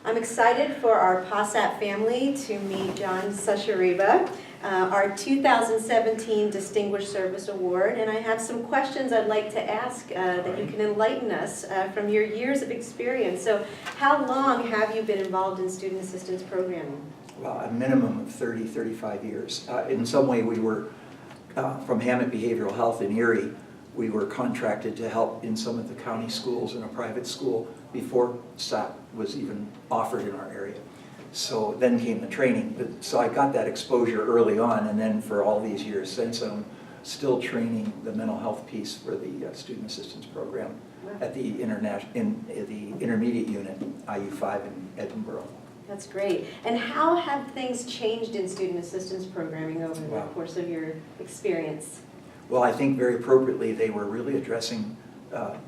I'm excited for our PASAP family to meet John Sushereba, our 2017 Distinguished Service Award, and I have some questions I'd like to ask that you can enlighten us from your years of experience. So how long have you been involved in student assistance programming? Well, a minimum of 30, 35 years. In some way, we were, from Hamot Behavioral Health in Erie, we were contracted to help in some of the county schools in a private school before SAP was even offered in our area. So then came the training. So I got that exposure early on, and then for all these years since, I'm still training the mental health piece for the student assistance program at the intermediate unit, IU5 in Edinburgh. That's great. And how have things changed in student assistance programming over the course of your experience? Well, I think very appropriately they were really addressing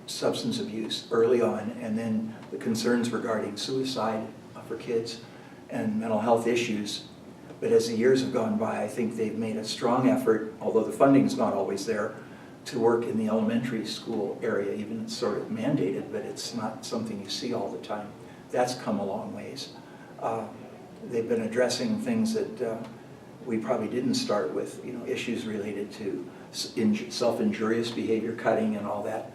substance abuse early on, and then the concerns regarding suicide for kids and mental health issues. But as the years have gone by, I think they've made a strong effort, although the funding is not always there, to work in the elementary school area. Even it's sort of mandated, but it's not something you see all the time. That's come a long ways. They've been addressing things that we probably didn't start with, issues related to self-injurious behavior, cutting and all that.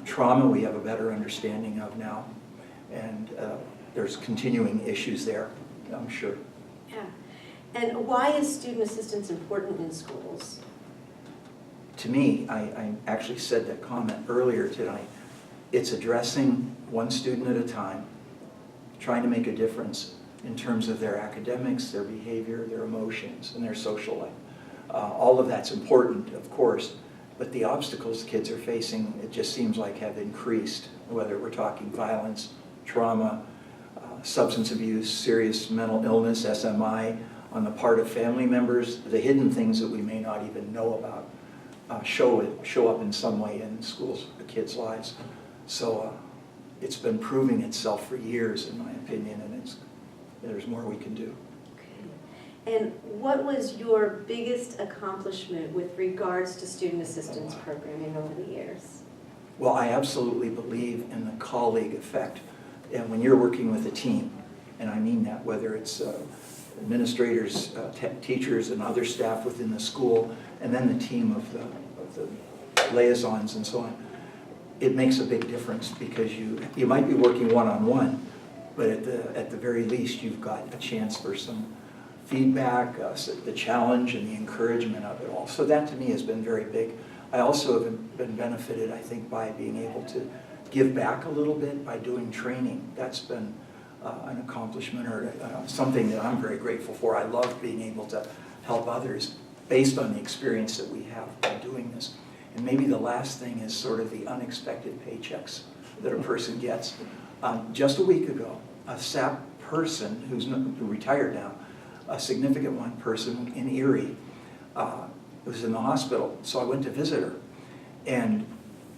Trauma we have a better understanding of now, and there's continuing issues there, I'm sure. Yeah. And why is student assistance important in schools? To me, I actually said that comment earlier tonight. It's addressing one student at a time, trying to make a difference in terms of their academics, their behavior, their emotions, and their social life. All of that's important, of course, but the obstacles kids are facing, it just seems like have increased, whether we're talking violence, trauma, substance abuse, serious mental illness, SMI, on the part of family members, the hidden things that we may not even know about show up in some way in schools, the kids' lives. So it's been proving itself for years, in my opinion, and there's more we can do. And what was your biggest accomplishment with regards to student assistance programming over the years? Well, I absolutely believe in the colleague effect. And when you're working with a team, and I mean that, whether it's administrators, teachers, and other staff within the school, and then the team of the liaisons and so on, it makes a big difference because you might be working one-on-one, but at the very least you've got a chance for some feedback, the challenge and the encouragement of it all. So that to me has been very big. I also have been benefited, I think, by being able to give back a little bit by doing training. That's been an accomplishment or something that I'm very grateful for. I love being able to help others based on the experience that we have by doing this. And maybe the last thing is sort of the unexpected paychecks that a person gets. Just a week ago, a SAP person who retired now, a significant one person in Erie, was in the hospital. So I went to visit her, and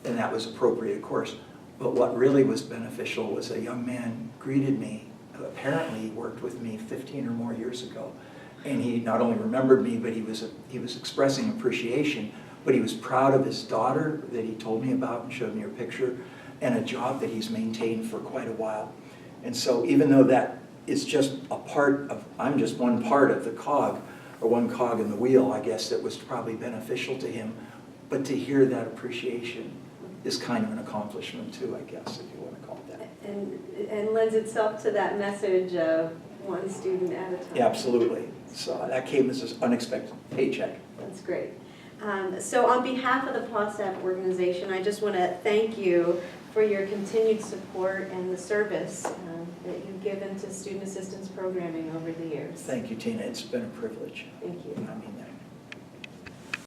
that was appropriate, of course. But what really was beneficial was a young man greeted me, who apparently worked with me 15 or more years ago. And he not only remembered me, but he was expressing appreciation, but he was proud of his daughter that he told me about and showed me her picture, and a job that he's maintained for quite a while. And so even though that is just a part of, I'm just one part of the cog, or one cog in the wheel, I guess, that was probably beneficial to him, but to hear that appreciation is kind of an accomplishment too, I guess, if you want to call it that. And lends itself to that message of one student at a time. Yeah, absolutely. So that came as an unexpected paycheck. That's great. So on behalf of the PASAP organization, I just want to thank you for your continued support and the service that you've given to student assistance programming over the years. Thank you, Tina. It's been a privilege. Thank you. I mean that.